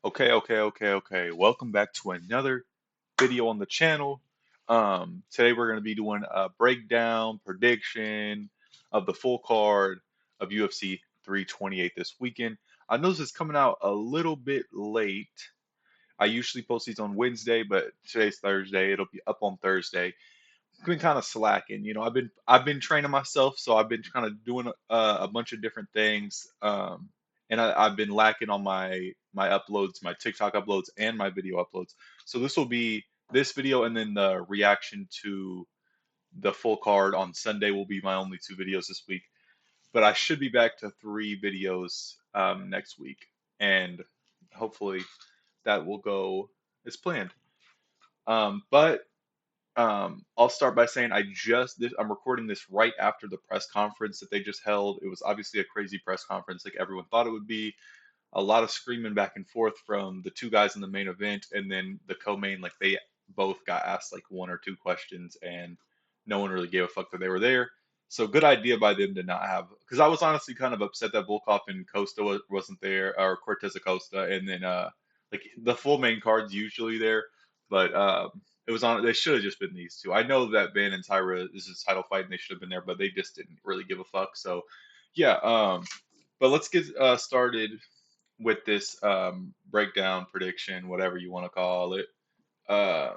Okay. Welcome back to another video on the channel. Today we're going to be doing a breakdown, prediction of the full card of UFC 328 this weekend. I know this is coming out a little bit late. I usually post these on Wednesday, but today's Thursday. It'll be up on Thursday. I've been kind of slacking. I've been training myself, so I've been kind of doing a bunch of different things. And I've been lacking on my uploads, my TikTok uploads, and my video uploads. So this will be this video, and then the reaction to the full card on Sunday will be my only two videos this week. But I should be back to three videos next week, and hopefully that will go as planned. But I'll start by saying I'm recording this right after the press conference that they just held. It was obviously a crazy press conference, like everyone thought it would be. A lot of screaming back and forth from the two guys in the main event, and then the co-main. Like they both got asked like one or two questions, and no one really gave a fuck that they were there. So good idea by them to not have. Because I was honestly kind of upset that Volkov and Costa wasn't there, or Cortez Acosta, and then like the full main card's usually there, but it was on. They should have just been these two. I know that Van and Tyra is a title fight, and they should have been there, but they just didn't really give a fuck. So, yeah. But let's get started with this breakdown, prediction, whatever you want to call it. Uh,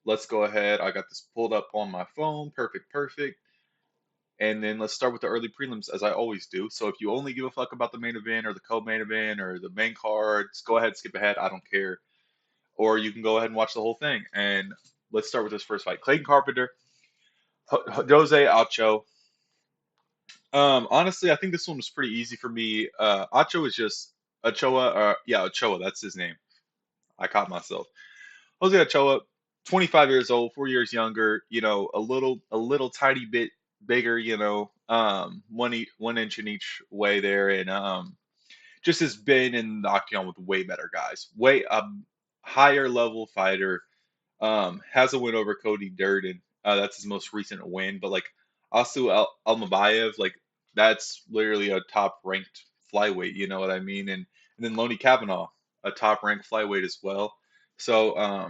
let's go ahead. I got this pulled up on my phone. Perfect. And then let's start with the early prelims, as I always do. So if you only give a fuck about the main event or the co-main event or the main cards, go ahead, skip ahead. I don't care. Or you can go ahead and watch the whole thing. And let's start with this first fight. Clayton Carpenter, Jose Alcho. Honestly, I think this one was pretty easy for me. Acho is just Ochoa, yeah, Ochoa, that's his name. I caught myself. Jose Ochoa, 25 years old, 4 years younger, a little tiny bit bigger, 1 inch in each way there, and just has been in the octagon with way better guys, way higher level fighter. Has a win over Cody Durden. That's his most recent win. But like Asu Almabayev, like that's literally a top ranked flyweight. You know what I mean? And then Loney Kavanaugh, a top ranked flyweight as well. So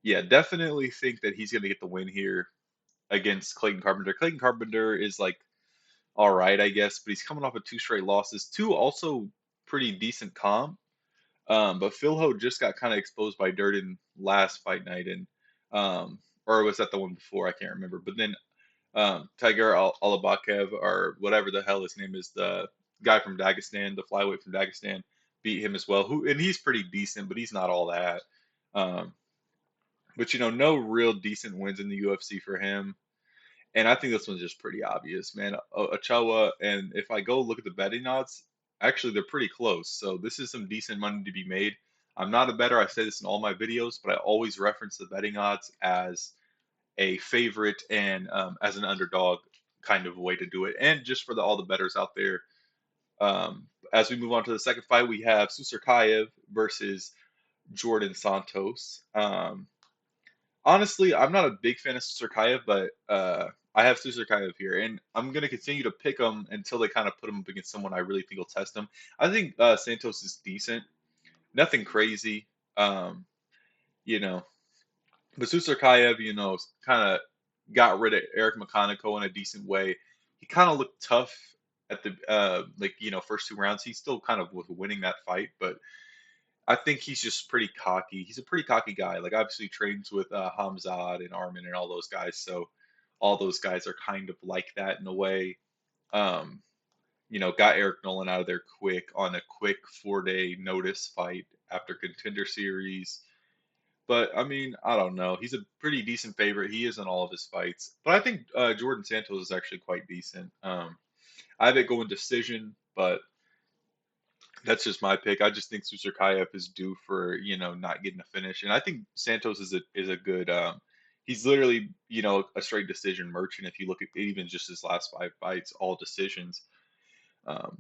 yeah, definitely think that he's gonna get the win here against Clayton Carpenter. Clayton Carpenter is like all right, I guess, but he's coming off of two straight losses, two also pretty decent comp. But Phil Ho just got kind of exposed by Durden last fight night, and or was that the one before? I can't remember. But then Tiger Alabakev, or whatever the hell his name is, the guy from Dagestan, the flyweight from Dagestan, beat him as well. And he's pretty decent, but he's not all that. Um, but no real decent wins in the UFC for him. And I think this one's just pretty obvious, man. Ochoa, and if I go look at the betting odds, actually they're pretty close. So this is some decent money to be made. I'm not a bettor. I say this in all my videos, but I always reference the betting odds as a favorite and as an underdog kind of way to do it. And just for all the bettors out there, as we move on to the second fight, we have Susarkayev versus Jordan Santos. Honestly, I'm not a big fan of Surkayev, but I have Surkayev here, and I'm gonna continue to pick him until they kind of put him up against someone I really think will test him. I think Santos is decent, nothing crazy, um, you know. But Surkayev, kind of got rid of Eric McConico in a decent way. He kind of looked tough at the first two rounds. He still kind of was winning that fight, but I think he's just pretty cocky. He's a pretty cocky guy. Like obviously trains with Hamzat and Armin and all those guys. So all those guys are kind of like that in a way. Um, got Eric Nolan out of there quick on a quick 4 day notice fight after Contender Series. But I mean, I don't know. He's a pretty decent favorite. He is in all of his fights. But I think Jordan Santos is actually quite decent. I have it going decision, but that's just my pick. I just think Susarkayev is due for, not getting a finish. And I think Santos is a good he's literally, a straight decision merchant if you look at even just his last five fights, all decisions. Um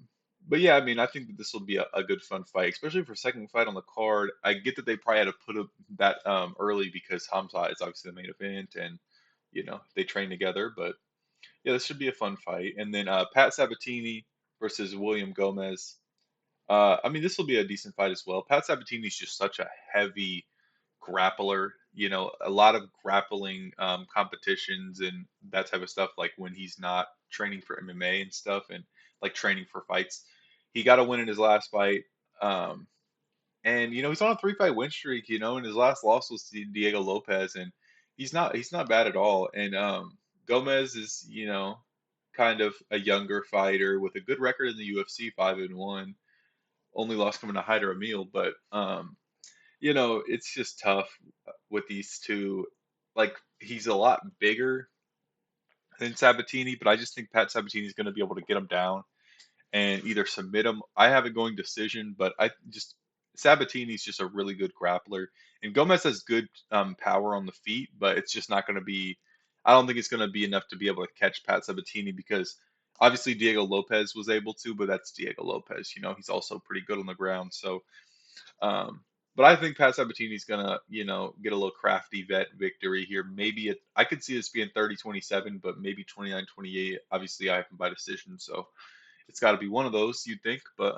but yeah, I mean, I think that this will be a good fun fight, especially for second fight on the card. I get that they probably had to put up that early because Hamza is obviously the main event and they train together, but yeah, this should be a fun fight. And then Pat Sabatini versus William Gomez. I mean, this will be a decent fight as well. Pat Sabatini's just such a heavy grappler. You know, a lot of grappling competitions and that type of stuff. Like when he's not training for MMA and stuff, and like training for fights, he got a win in his last fight. Um, and you know, he's on a three-fight win streak. You know, and his last loss was to Diego Lopez, and he's not bad at all. And Gomez is, you know, kind of a younger fighter with a good record in the UFC, 5-1. Only loss coming to Hyder Emil, but you know, it's just tough with these two. Like he's a lot bigger than Sabatini, but I just think Pat Sabatini's going to be able to get him down and either submit him. I have it going decision, but I just Sabatini's just a really good grappler, and Gomez has good power on the feet, but it's just not going to be. I don't think it's going to be enough to be able to catch Pat Sabatini because obviously Diego Lopez was able to, but that's Diego Lopez. You know, he's also pretty good on the ground, so um, but I think Pat Sabatini's gonna, you know, get a little crafty vet victory here. Maybe I could see this being 30-27, but maybe 29-28. Obviously, I have him by decision, so it's got to be one of those, you'd think. But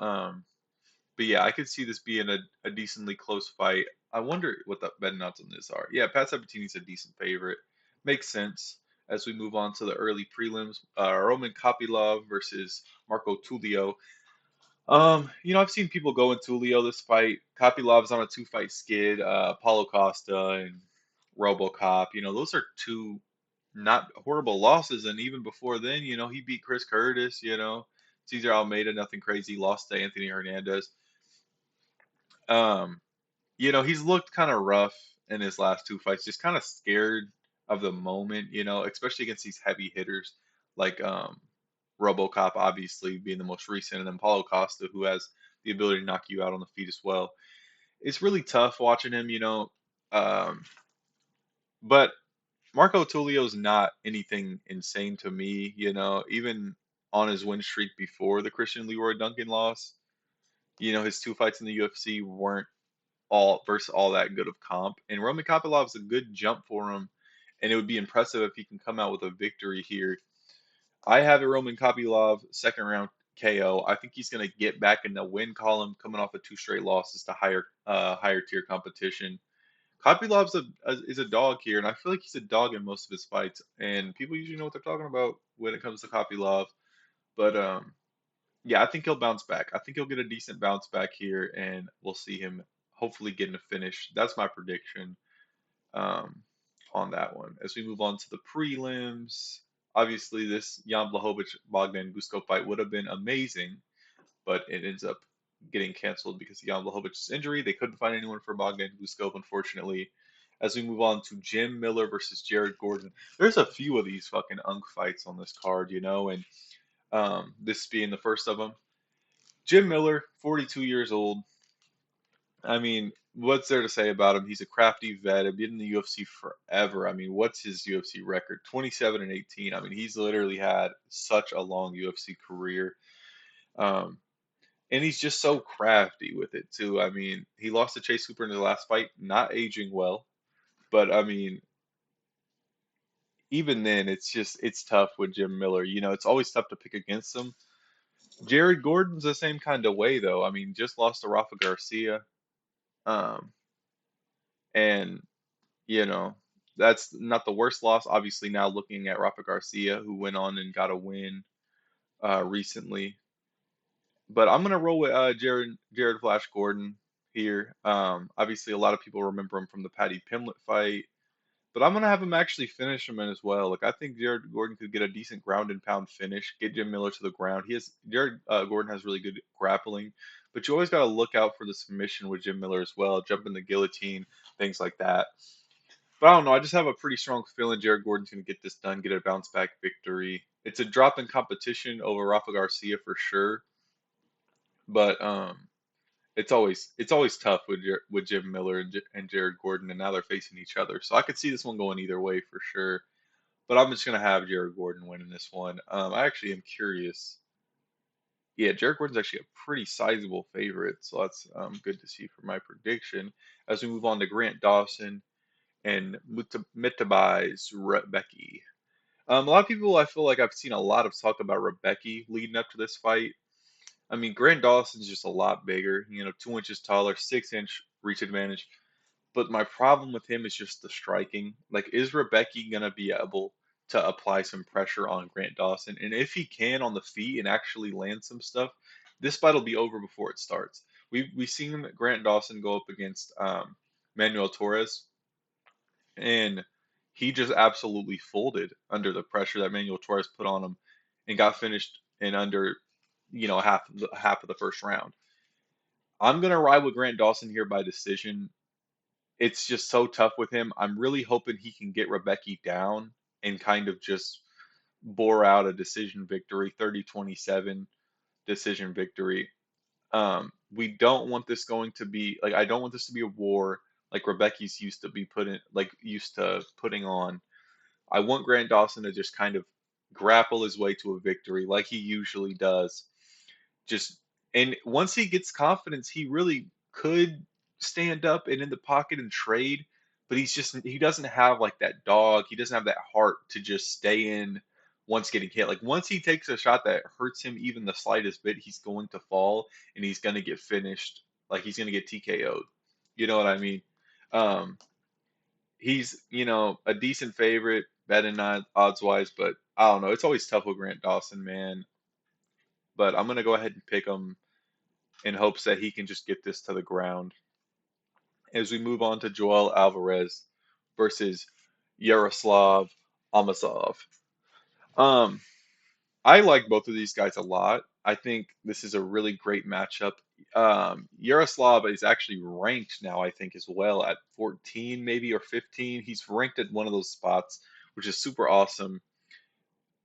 yeah, I could see this being a decently close fight. I wonder what the betting odds on this are. Yeah, Pat Sabatini's a decent favorite. Makes sense. As we move on to the early prelims, Roman Kopylov versus Marco Tulio. You know, I've seen people go in Tulio this fight. Kopylov's on a two-fight skid. Paulo Costa and RoboCop. You know, those are two not horrible losses. And even before then, you know, he beat Chris Curtis. You know, Cesar Almeida, nothing crazy. Lost to Anthony Hernandez. Um, you know, he's looked kind of rough in his last two fights. Just kind of scared of the moment. You know, especially against these heavy hitters like RoboCop obviously being the most recent, and then Paulo Costa, who has the ability to knock you out on the feet as well. It's really tough watching him, you know. Um, but Marco Tulio's not anything insane to me, you know. Even on his win streak before the Christian Leroy Duncan loss, you know, his two fights in the UFC weren't all that good of comp. And Roman Kopylov's a good jump for him, and it would be impressive if he can come out with a victory here. I have a Roman Kopylov second round KO. I think he's going to get back in the win column, coming off of two straight losses to higher tier competition. Kopylov's is a dog here, and I feel like he's a dog in most of his fights. And people usually know what they're talking about when it comes to Kopylov. But yeah, I think he'll bounce back. I think he'll get a decent bounce back here, and we'll see him hopefully getting a finish. That's my prediction um, on that one. As we move on to the prelims, obviously this Jan Blachowicz Bogdan Guskov fight would have been amazing, but it ends up getting canceled because of Jan Blachowicz's injury. They couldn't find anyone for Bogdan Guskov, unfortunately. As we move on to Jim Miller versus Jared Gordon, there's a few of these fucking unk fights on this card, you know, and this being the first of them. Jim Miller, 42 years old, I mean, what's there to say about him? He's a crafty vet. He's been in the UFC forever. I mean, what's his UFC record? 27-18. I mean, he's literally had such a long UFC career. Um, and he's just so crafty with it too. I mean, he lost to Chase Hooper in his last fight, not aging well. But I mean, even then, it's tough with Jim Miller. You know, it's always tough to pick against him. Jared Gordon's the same kind of way though. I mean, just lost to Rafa Garcia. Um, and you know, that's not the worst loss. Obviously, now looking at Rafa Garcia, who went on and got a win recently. But I'm gonna roll with Jared Flash Gordon here. Obviously, a lot of people remember him from the Paddy Pimblett fight, but I'm gonna have him actually finish him in as well. Like I think Jared Gordon could get a decent ground and pound finish, get Jim Miller to the ground. He has Jared Gordon has really good grappling, but you always got to look out for the submission with Jim Miller as well, jump in the guillotine, things like that. But I don't know. I just have a pretty strong feeling Jared Gordon's going to get this done, get a bounce back victory. It's a drop in competition over Rafa Garcia for sure, but it's always tough with with Jim Miller and Jared Gordon, and now they're facing each other. So I could see this one going either way for sure. But I'm just going to have Jared Gordon winning this one. I actually am curious. Yeah, Jared Gordon's actually a pretty sizable favorite, so that's good to see for my prediction. As we move on to Grant Dawson and Mitabai's Rebecca. A lot of people, I feel like I've seen a lot of talk about Rebecca leading up to this fight. I mean, Grant Dawson's just a lot bigger, 2 inches taller, 6-inch reach advantage. But my problem with him is just the striking. Like, is Rebecca gonna be able to apply some pressure on Grant Dawson? And if he can on the feet and actually land some stuff, this fight will be over before it starts. We've seen Grant Dawson go up against Manuel Torres, and he just absolutely folded under the pressure that Manuel Torres put on him, and got finished in under, half of the first round. I'm gonna ride with Grant Dawson here by decision. It's just so tough with him. I'm really hoping he can get Rebecca down and kind of just bore out a decision victory, 30-27 decision victory. We don't want this going to be like, I don't want this to be a war like Rebecca's used to putting on. I want Grant Dawson to just kind of grapple his way to a victory like he usually does. Just and once he gets confidence, he really could stand up and in the pocket and trade, but he doesn't have like that dog. He doesn't have that heart to just stay in once getting hit. Like once he takes a shot that hurts him even the slightest bit, he's going to fall and he's going to get finished. Like he's going to get TKO'd. You know what I mean? Um, he's, a decent favorite, betting odds wise, but I don't know. It's always tough with Grant Dawson, man. But I'm gonna go ahead and pick him in hopes that he can just get this to the ground. As we move on to Joel Alvarez versus Yaroslav Amosov. Um, I like both of these guys a lot. I think this is a really great matchup. Yaroslav is actually ranked now, I think, as well at 14, maybe, or 15. He's ranked at one of those spots, which is super awesome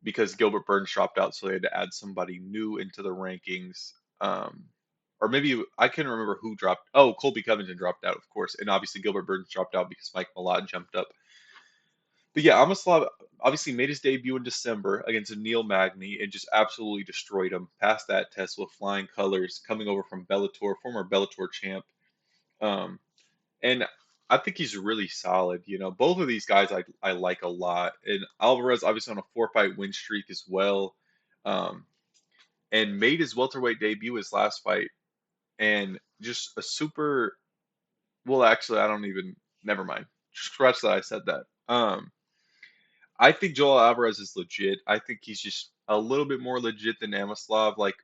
because Gilbert Burns dropped out, so they had to add somebody new into the rankings. Or maybe I can't remember who dropped. Oh, Colby Covington dropped out, of course, and obviously Gilbert Burns dropped out because Mike Malott jumped up. But yeah, Amislav obviously made his debut in December against Neil Magny and just absolutely destroyed him. Passed that test with flying colors, coming over from Bellator, former Bellator champ. Um, and I think he's really solid. Both of these guys I like a lot. And Alvarez obviously on a 4-fight win streak as well. Um, and made his welterweight debut his last fight. And just a super, well, actually, I don't even, never mind. Scratch that I said that. I think Joel Alvarez is legit. I think he's just a little bit more legit than Amislav. Like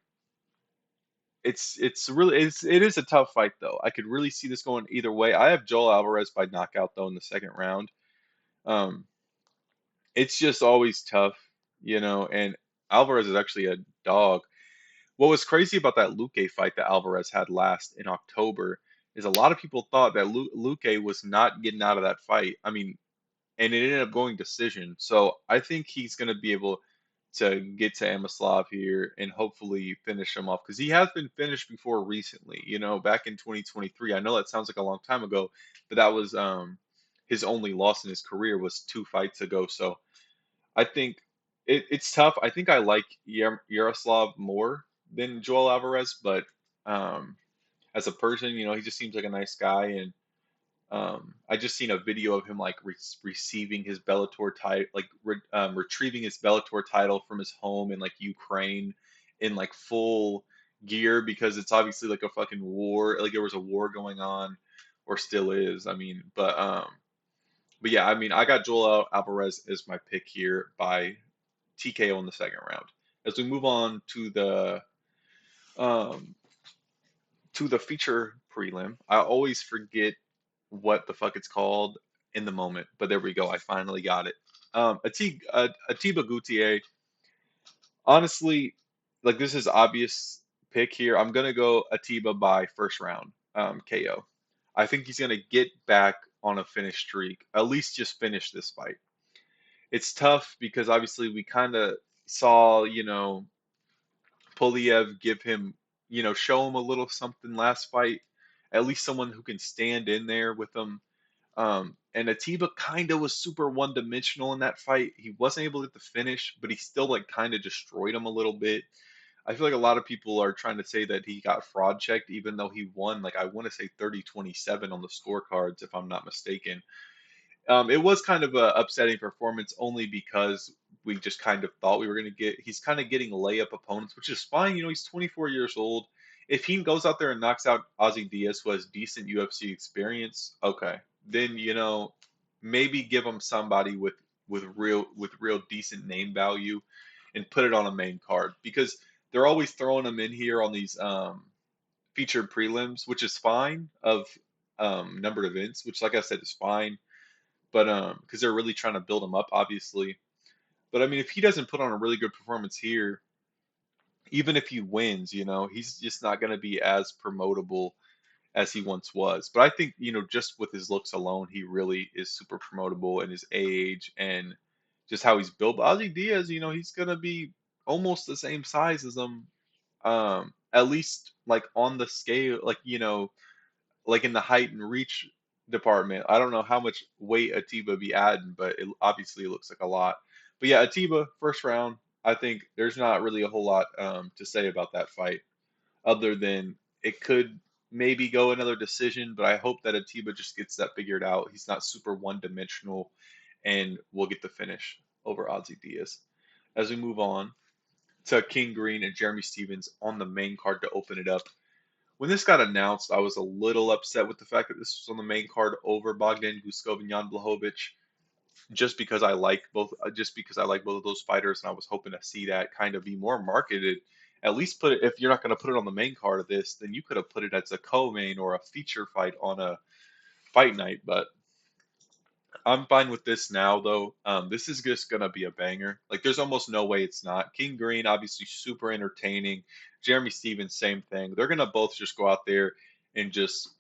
it is a tough fight though. I could really see this going either way. I have Joel Alvarez by knockout though in the second round. Um, it's just always tough, and Alvarez is actually a dog. What was crazy about that Luque fight that Alvarez had last in October is a lot of people thought that Luque was not getting out of that fight. I mean, and it ended up going decision. So I think he's going to be able to get to Amislav here and hopefully finish him off because he has been finished before recently. Back in 2023. I know that sounds like a long time ago, but that was his only loss in his career was 2 fights ago. So I think it's tough. I think I like Yaroslav more than Joel Alvarez, but um, as a person, he just seems like a nice guy, and I just seen a video of him like receiving his Bellator title, like retrieving his Bellator title from his home in like Ukraine in like full gear because it's obviously like a fucking war, like there was a war going on, or still is. I mean, but yeah, I mean, I got Joel Alvarez as my pick here by TKO in the second round. As we move on um, to the feature prelim, I always forget what the fuck it's called in the moment, but there we go. I finally got it. Atiba Gutierrez. Honestly, like this is obvious pick here. I'm gonna go Atiba by first round KO. I think he's gonna get back on a finish streak. At least just finish this fight. It's tough because obviously we kind of saw, Poliev give him, show him a little something last fight. At least someone who can stand in there with him. And Atiba kind of was super one-dimensional in that fight. He wasn't able to get the finish, but he still like kind of destroyed him a little bit. I feel like a lot of people are trying to say that he got fraud checked, even though he won, like I want to say 30-27 on the scorecards, if I'm not mistaken. It was kind of a upsetting performance only because we just kind of thought we were going to get. He's kind of getting layup opponents, which is fine. You know, he's 24 years old. If he goes out there and knocks out Ozzy Diaz, who has decent UFC experience, okay, then you know maybe give him somebody with real decent name value, and put it on a main card because they're always throwing him in here on these featured prelims, which is fine of numbered events, which like I said is fine, but because they're really trying to build him up, obviously. But I mean, if he doesn't put on a really good performance here, even if he wins, you know, he's just not going to be as promotable as he once was. But I think, you know, just with his looks alone, he really is super promotable and his age and just how he's built. But Ozzy Diaz, you know, he's going to be almost the same size as him, at least like on the scale, like, you know, like in the height and reach department. I don't know how much weight Atiba be adding, but it obviously looks like a lot. But yeah, Atiba, first round. I think there's not really a whole lot to say about that fight other than it could maybe go another decision, but I hope that Atiba just gets that figured out. He's not super one-dimensional, and we'll get the finish over Ozzy Diaz. As we move on to King Green and Jeremy Stevens on the main card to open it up. When this got announced, I was a little upset with the fact that this was on the main card over Bogdan Guskov and Jan Blachowicz, just because I like both of those fighters, and I was hoping to see that kind of be more marketed. At least put it if you're not going to put it on the main card of this, then you could have put it as a co-main or a feature fight on a fight night. But I'm fine with this now, though. This is just gonna be a banger. Like, there's almost no way it's not. King Green, obviously, super entertaining. Jeremy Stevens, same thing. They're gonna both just go out there and just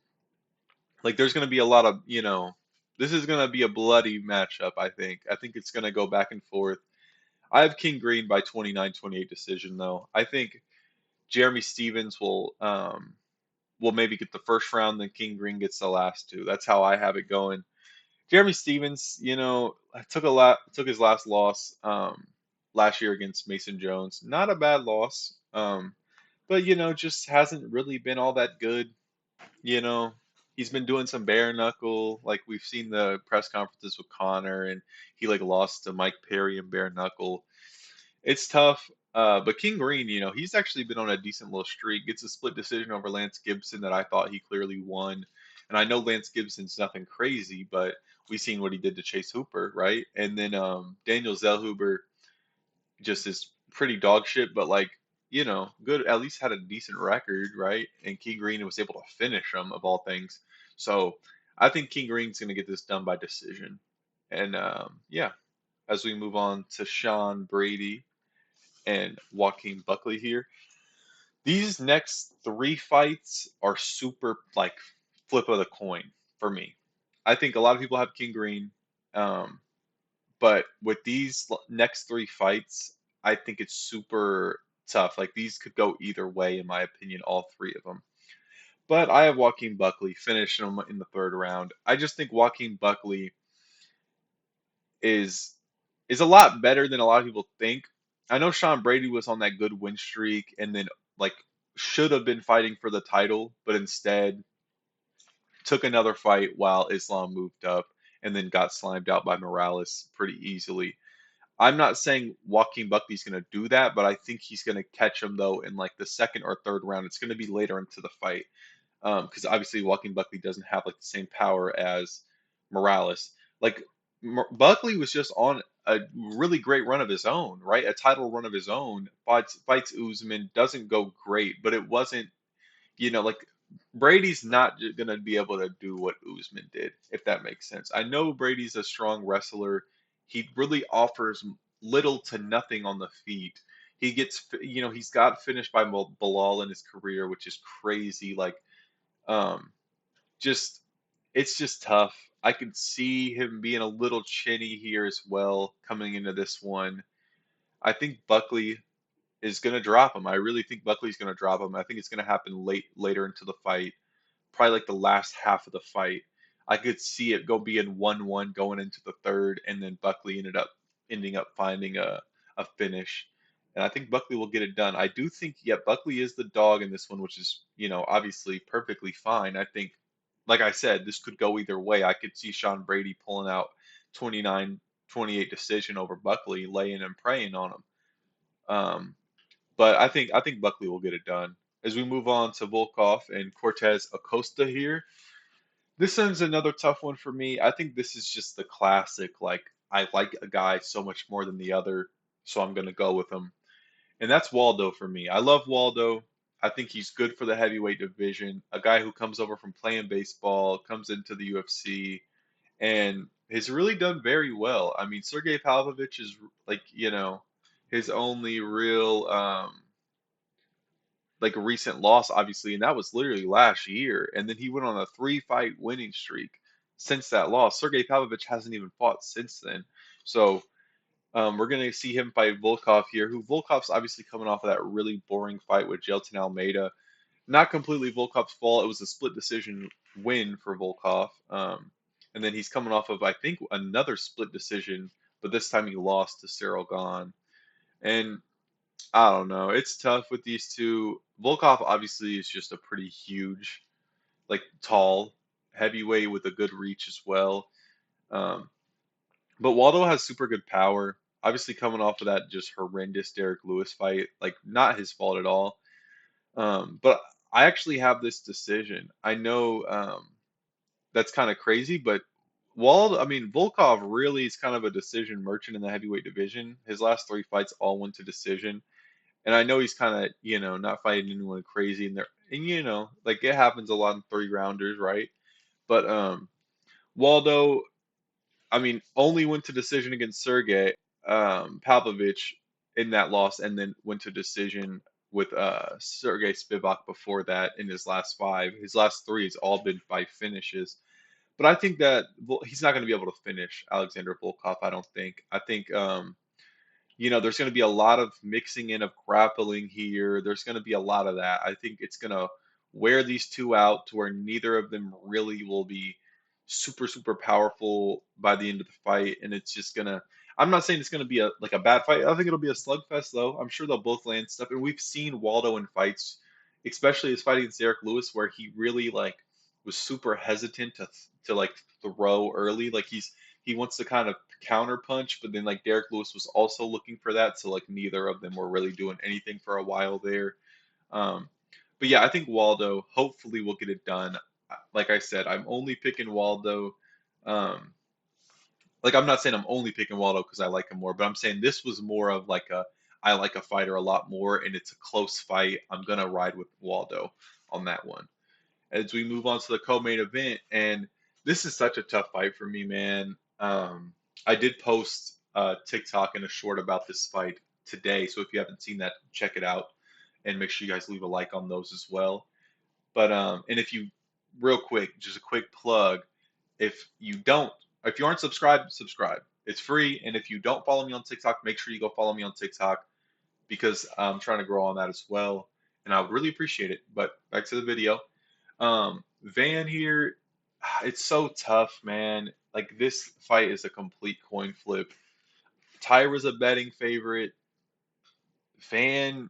like, there's gonna be a lot of, you know, this is gonna be a bloody matchup. I think. I think it's gonna go back and forth. I have King Green by 29-28 decision, though. I think Jeremy Stevens will maybe get the first round, then King Green gets the last two. That's how I have it going. Jeremy Stevens, you know, took his last loss last year against Mason Jones. Not a bad loss, but you know, just hasn't really been all that good. You know, he's been doing some bare knuckle, like we've seen the press conferences with Connor, and he like lost to Mike Perry in bare knuckle. It's tough. But King Green, you know, he's actually been on a decent little streak. Gets a split decision over Lance Gibson that I thought he clearly won. And I know Lance Gibson's nothing crazy, but we seen what he did to Chase Hooper, right? And then Daniel Zellhuber just is pretty dog shit, but like, you know, good, at least had a decent record, right? And King Green was able to finish him of all things. So I think King Green's going to get this done by decision. And yeah, as we move on to Sean Brady and Joaquin Buckley here. These next three fights are super like flip of the coin for me. I think a lot of people have King Green, um, but with these next three fights, I think it's super tough. Like these could go either way, in my opinion, all three of them. But I have Joaquin Buckley finishing him in the third round. I just think Joaquin Buckley is is a lot better than a lot of people think. I know Sean Brady was on that good win streak and then like should have been fighting for the title, but instead took another fight while Islam moved up and then got slimed out by Morales pretty easily. I'm not saying Joaquin Buckley's going to do that, but I think he's going to catch him though in like the second or third round. It's going to be later into the fight because obviously Joaquin Buckley doesn't have like the same power as Morales. Like Buckley was just on a really great run of his own, right? A title run of his own. Fights Usman doesn't go great, but it wasn't, you know, like Brady's not gonna be able to do what Usman did, if that makes sense. I know Brady's a strong wrestler. He really offers little to nothing on the feet. He gets, you know, he's got finished by Bilal in his career, which is crazy. Like, um, just it's just tough. I could see him being a little chinny here as well coming into this one. I think Buckley is going to drop him. I really think Buckley's going to drop him. I think it's going to happen later into the fight, probably like the last half of the fight. I could see it go being 1-1 going into the third, and then Buckley ending up finding a finish. And I think Buckley will get it done. I do think, yeah, Buckley is the dog in this one, which is, you know, obviously perfectly fine. I think, like I said, this could go either way. I could see Sean Brady pulling out 29 28 decision over Buckley, laying and praying on him. Um, but I think Buckley will get it done. As we move on to Volkov and Cortez Acosta here, this one's another tough one for me. I think this is just the classic, like I like a guy so much more than the other, so I'm gonna go with him. And that's Waldo for me. I love Waldo. I think he's good for the heavyweight division. A guy who comes over from playing baseball, comes into the UFC, and has really done very well. I mean, Sergey Pavlovich is like, his only real like a recent loss, obviously, and that was literally last year. And then he went on a three-fight winning streak since that loss. Sergey Pavlovich hasn't even fought since then. So we're going to see him fight Volkov here, who Volkov's obviously coming off of that really boring fight with Jelton Almeida. Not completely Volkov's fault. It was a split decision win for Volkov. And then he's coming off of, I think, another split decision, but this time he lost to Cyril Gahn. And I don't know. It's tough with these two. Volkov obviously is just a pretty huge, like tall heavyweight with a good reach as well. Um, but Waldo has super good power. Obviously, coming off of that just horrendous Derek Lewis fight, like not his fault at all. But I actually have this decision. I know that's kind of crazy, but I mean, Volkov really is kind of a decision merchant in the heavyweight division. His last three fights all went to decision. And I know he's kind of, not fighting anyone crazy in there. And like it happens a lot in three rounders, right? But Waldo, I mean, only went to decision against Sergey Pavlovich in that loss, and then went to decision with Sergey Spivak before that in his last five. His last three has all been by finishes. But I think that he's not going to be able to finish Alexander Volkov. I don't think. I think there's going to be a lot of mixing in of grappling here. There's going to be a lot of that. I think it's going to wear these two out to where neither of them really will be super, super powerful by the end of the fight. And it's just going to, I'm not saying it's going to be a bad fight. I think it'll be a slugfest though. I'm sure they'll both land stuff. And we've seen Waldo in fights, especially his fight against Derek Lewis, where he really like was super hesitant to like throw early. Like he wants to kind of counter punch, but then like Derek Lewis was also looking for that, so like neither of them were really doing anything for a while there. Um, but yeah, I think Waldo hopefully will get it done. Like I said, I'm only picking Waldo. Um, like I'm not saying I'm only picking Waldo because I like him more, but I'm saying this was more of like a I like a fighter a lot more, and it's a close fight. I'm gonna ride with Waldo on that one as we move on to the co-main event. And this is such a tough fight for me, man. I did post TikTok and a short about this fight today, so if you haven't seen that, check it out and make sure you guys leave a like on those as well. But and if you, real quick, just a quick plug, if you don't, if you aren't subscribed, subscribe. It's free, and if you don't follow me on TikTok, make sure you go follow me on TikTok because I'm trying to grow on that as well, and I would really appreciate it. But back to the video. Van here, it's so tough, man. Like this fight is a complete coin flip. Tyra's a betting favorite. Van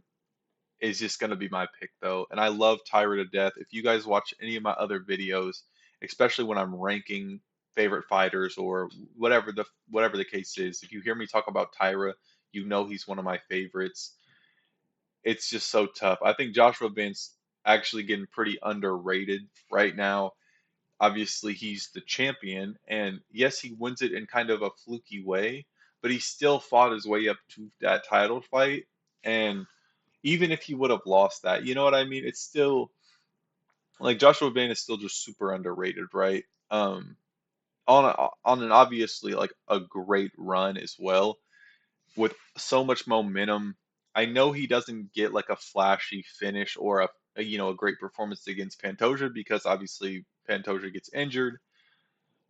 is just gonna be my pick though, and I love Tyra to death. If you guys watch any of my other videos, especially when I'm ranking favorite fighters or whatever the case is, if you hear me talk about Tyra, you know he's one of my favorites. It's just so tough. I think Joshua Van's actually getting pretty underrated right now. Obviously he's the champion, and yes, he wins it in kind of a fluky way, but he still fought his way up to that title fight. And even if he would have lost that, you know what I mean? It's still like Joshua Bain is still just super underrated, right? Um, on an obviously like a great run as well with so much momentum. I know he doesn't get like a flashy finish or a great performance against Pantoja because obviously Pantoja gets injured.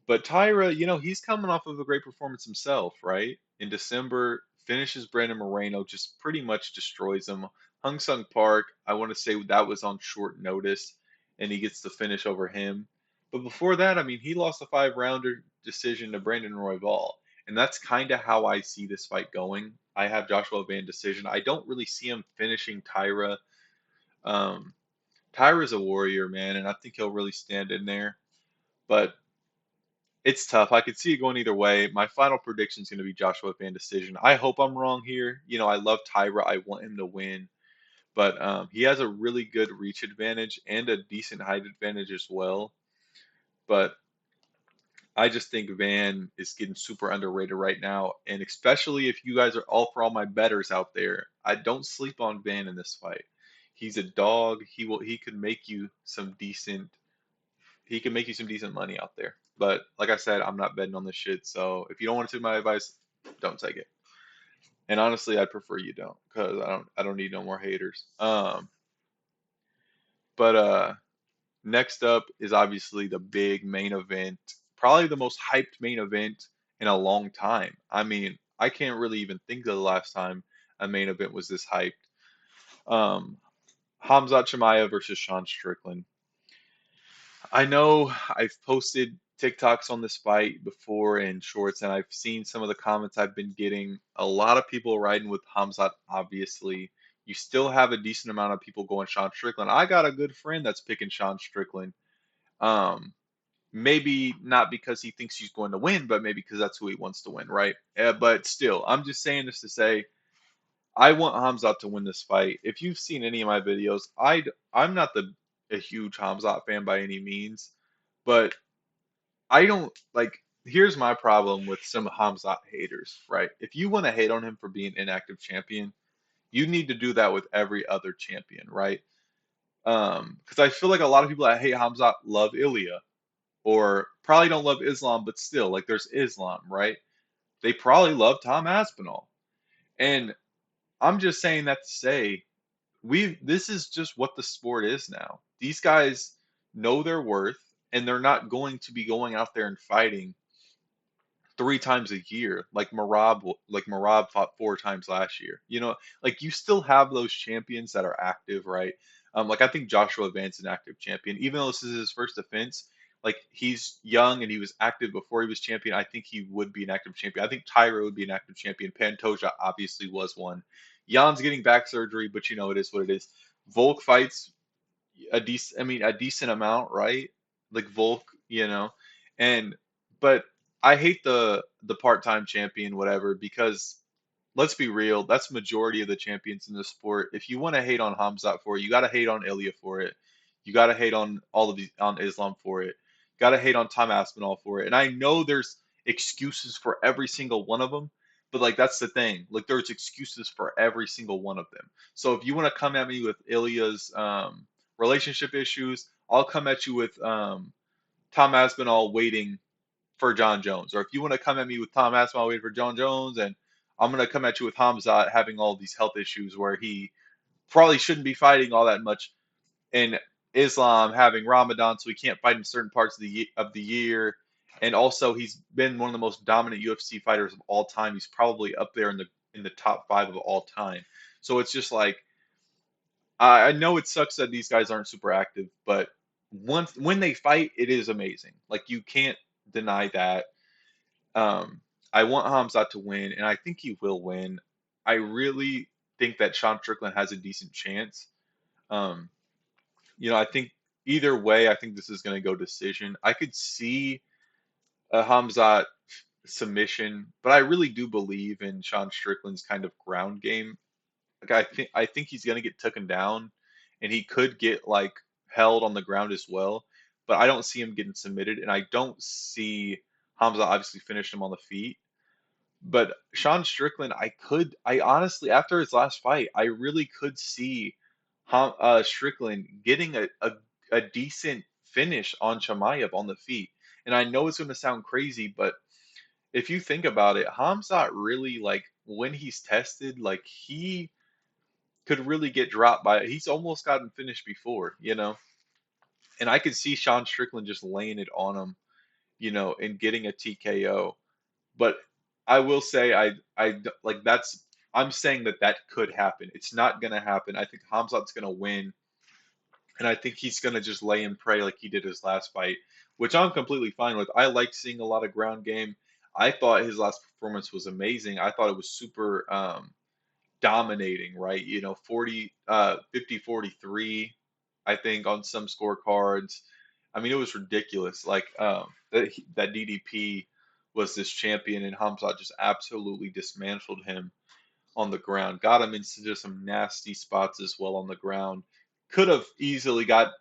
But Tyra, he's coming off of a great performance himself, right? In December, finishes Brandon Moreno, just pretty much destroys him. Hung Sung Park, I want to say that was on short notice, and he gets the finish over him. But before that, I mean, he lost a five-rounder decision to Brandon Royval, and that's kind of how I see this fight going. I have Joshua Van decision. I don't really see him finishing Tyra. Um, Tyra's a warrior, man, and I think he'll really stand in there. But It's tough. I could see it going either way. My final prediction is going to be Joshua Van decision. I hope I'm wrong here. You know, I love Tyra. I want him to win, but he has a really good reach advantage and a decent height advantage as well. But I just think Van is getting super underrated right now, and especially if you guys are all for all my betters out there, I don't sleep on Van in this fight. He's a dog. He could make you some decent he can make you some decent money out there. But like I said, I'm not betting on this shit. So if you don't want to take my advice, don't take it. And honestly, I'd prefer you don't, because I don't need no more haters. But next up is obviously the big main event, probably the most hyped main event in a long time. I mean, I can't really even think of the last time a main event was this hyped. Um, Hamzat Chimaev versus Sean Strickland. I know I've posted TikToks on this fight before and shorts, and I've seen some of the comments I've been getting. A lot of people riding with Hamzat, obviously. You still have a decent amount of people going Sean Strickland. I got a good friend that's picking Sean Strickland. Um, Maybe not because he thinks he's going to win, but maybe because that's who he wants to win, right? But still, I'm just saying this to say I want Hamzat to win this fight. If you've seen any of my videos, I'm not a huge Hamzat fan by any means, but I don't like. Here's my problem with some Hamzat haters, right? If you want to hate on him for being inactive champion, you need to do that with every other champion, right? Because I feel like a lot of people that hate Hamzat love Ilya, or probably don't love Islam, but still, like there's Islam, right? They probably love Tom Aspinall, and I'm just saying that to say we this is just what the sport is now. These guys know their worth, and they're not going to be going out there and fighting 3 times a year like Marab fought 4 times last year. You know, like you still have those champions that are active, right? Like I think Joshua Vance's an active champion, even though this is his first defense. Like he's young and he was active before he was champion. I think he would be an active champion. I think Tyra would be an active champion. Pantoja obviously was one. Jan's getting back surgery, but you know it is what it is. Volk fights a decent amount, right? Like Volk, you know. And but I hate the part-time champion whatever because let's be real, that's majority of the champions in the sport. If you want to hate on Hamzat for it, you got to hate on Ilya for it. You got to hate on all of these on Islam for it. Got to hate on Tom Aspinall for it. And I know there's excuses for every single one of them, but like that's the thing. Like there's excuses for every single one of them. So if you want to come at me with Ilya's relationship issues, I'll come at you with Tom Aspinall waiting for John Jones. Or if you want to come at me with Tom Aspinall waiting for John Jones, and I'm going to come at you with Hamzat having all these health issues where he probably shouldn't be fighting all that much, and Islam having Ramadan, so he can't fight in certain parts of the year. And also, he's been one of the most dominant UFC fighters of all time. He's probably up there in the top five of all time. So it's just like I know it sucks that these guys aren't super active, but once when they fight, it is amazing. Like you can't deny that. Um, I want Hamzat to win, and I think he will win. I really think that Sean Strickland has a decent chance. Um, I think either way, I think this is going to go decision. I could see a Hamzat submission, but I really do believe in Sean Strickland's kind of ground game. Like I think he's going to get taken down, and he could get like held on the ground as well. But I don't see him getting submitted, and I don't see Hamza obviously finish him on the feet. But Sean Strickland, I honestly, after his last fight, I really could see Strickland getting a decent finish on Chimaev on the feet. And I know it's going to sound crazy, but if you think about it, Hamzat really like when he's tested, like he could really get dropped by it. He's almost gotten finished before, you know. And I could see Sean Strickland just laying it on him, and getting a TKO. But I will say like that's I'm saying that could happen. It's not gonna happen. I think Hamzat's gonna win, and I think he's gonna just lay and pray like he did his last fight, which I'm completely fine with. I like seeing a lot of ground game. I thought his last performance was amazing. I thought it was super dominating, right? 50 43, I think on some scorecards. I mean, it was ridiculous. Like that DDP was this champion, and Hamzat just absolutely dismantled him on the ground. Got him into just some nasty spots as well on the ground. Could have easily got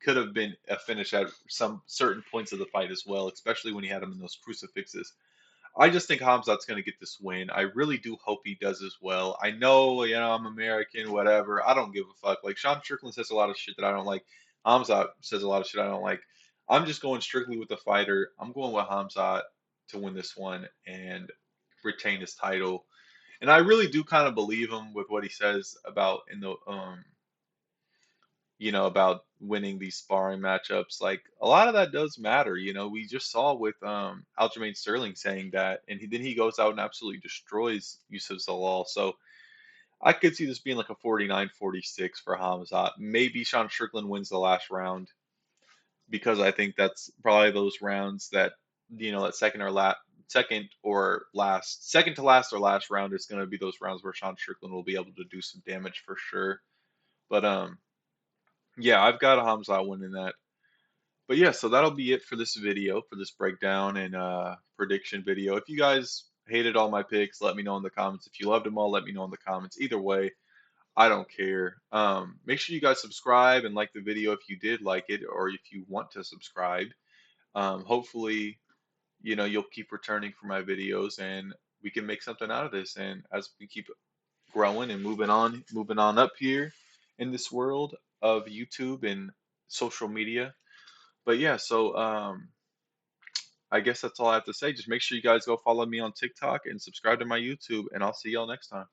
could have been a finish at some certain points of the fight as well, especially when he had him in those crucifixes. I just think Hamzat's going to get this win. I really do hope he does as well. I know, I'm American, whatever. I don't give a fuck. Like Sean Strickland says a lot of shit that I don't like. Hamzat says a lot of shit I don't like. I'm just going strictly with the fighter. I'm going with Hamzat to win this one and retain his title. And I really do kind of believe him with what he says about in the about winning these sparring matchups. Like a lot of that does matter. We just saw with Aljamain Sterling saying that, and then he goes out and absolutely destroys Yusuf Zalal. So I could see this being like a 49-46 for Hamzat. Maybe Sean Strickland wins the last round because I think that's probably those rounds that that second to last or last round is going to be those rounds where Sean Strickland will be able to do some damage for sure. But yeah, I've got a Hamzat winning that. But yeah, so that'll be it for this video, for this breakdown and prediction video. If you guys hated all my picks, let me know in the comments. If you loved them all, let me know in the comments. Either way, I don't care. Make sure you guys subscribe and like the video if you did like it, or if you want to subscribe. Hopefully, you'll keep returning for my videos and we can make something out of this. And as we keep growing and moving on up here in this world of YouTube and social media. But yeah, so I guess that's all I have to say. Just make sure you guys go follow me on TikTok and subscribe to my YouTube, and I'll see y'all next time.